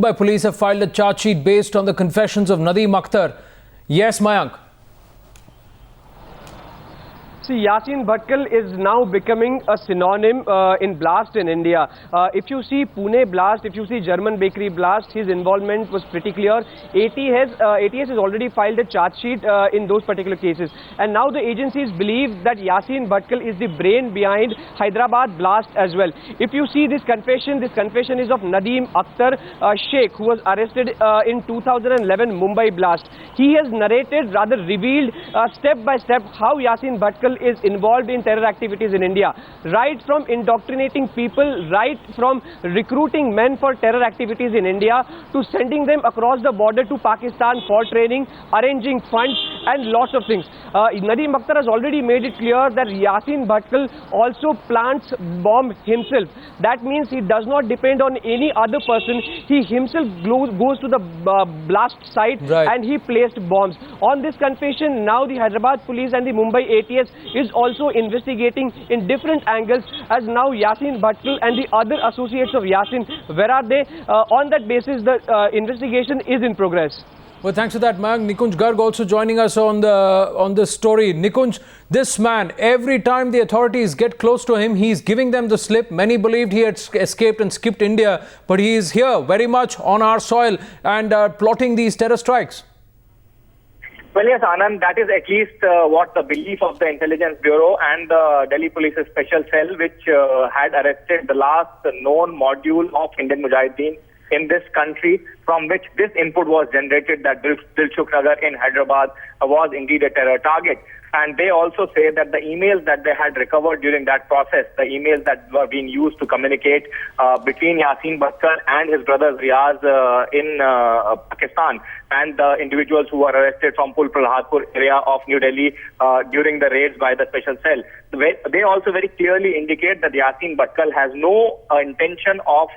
Mumbai police have filed a charge sheet based on the confessions of Nadeem Akhtar. Yes, Mayank. See, Yasin Bhatkal is now becoming a synonym in blast in India. If you see Pune blast, if you see German bakery blast, his involvement was pretty clear. ATS has already filed a charge sheet in those particular cases. And now the agencies believe that Yasin Bhatkal is the brain behind Hyderabad blast as well. If you see this confession is of Nadeem Akhtar Sheikh, who was arrested in 2011 Mumbai blast. He has narrated, rather revealed step by step how Yasin Bhatkal is involved in terror activities in India, right from indoctrinating people, right from recruiting men for terror activities in India, to sending them across the border to Pakistan for training, arranging funds and lots of things. Nadeem Akhtar has already made it clear that Yasin Bhatkal also plants bomb himself. That means he does not depend on any other person. He himself goes to the blast site, right, and he placed bombs. On this confession, now the Hyderabad police and the Mumbai ATS is also investigating in different angles, as now Yasin Bhatkal and the other associates of Yasin, where are they? On that basis, the investigation is in progress. Well, thanks for that, Mayank. Nikunj Garg also joining us on this story. Nikunj, this man, every time the authorities get close to him, he's giving them the slip. Many believed he had escaped and skipped India, but he is here very much on our soil and plotting these terror strikes. Well, yes, Anand, that is at least what the belief of the Intelligence Bureau and the Delhi Police's special cell, which had arrested the last known module of Indian Mujahideen in this country, from which this input was generated that Dilshuk Nagar in Hyderabad was indeed a terror target. And they also say that the emails that they had recovered during that process, the emails that were being used to communicate between Yasin Bhatkal and his brother Riaz in Pakistan, and the individuals who were arrested from Pul Prahatpur area of New Delhi during the raids by the special cell. They also very clearly indicate that Yasin Bhatkal has no intention of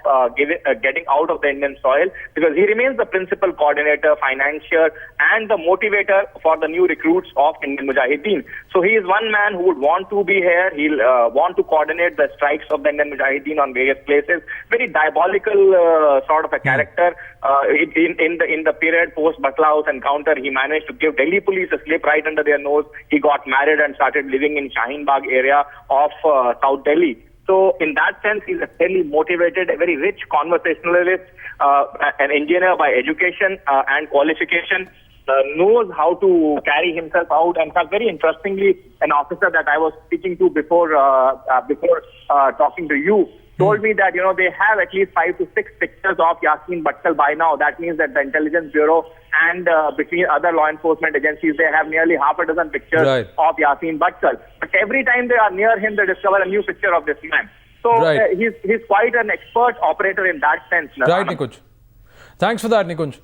getting out of the Indian soil, because he remains the principal coordinator, financier and the motivator for the new recruits of Indian Mujahideen. So he is one man who would want to be here. He'll want to coordinate the strikes of the Indian Mujahideen on various places. Very diabolical sort of a character. In the period post Batla House encounter, he managed to give Delhi police a slip right under their nose. He got married and started living in Shaheen Bagh area of South Delhi. So in that sense, he's a fairly motivated, a very rich conversationalist, an engineer by education and qualification, knows how to carry himself out. And very interestingly, an officer that I was speaking to before talking to you told me that, they have at least 5 to 6 pictures of Yasin Bhatkal by now. That means that the Intelligence Bureau and between other law enforcement agencies, they have nearly half a dozen pictures of Yasin Bhatkal. But every time they are near him, they discover a new picture of this man. So he's quite an expert operator in that sense. Right, Nikunj. Thanks for that, Nikunj.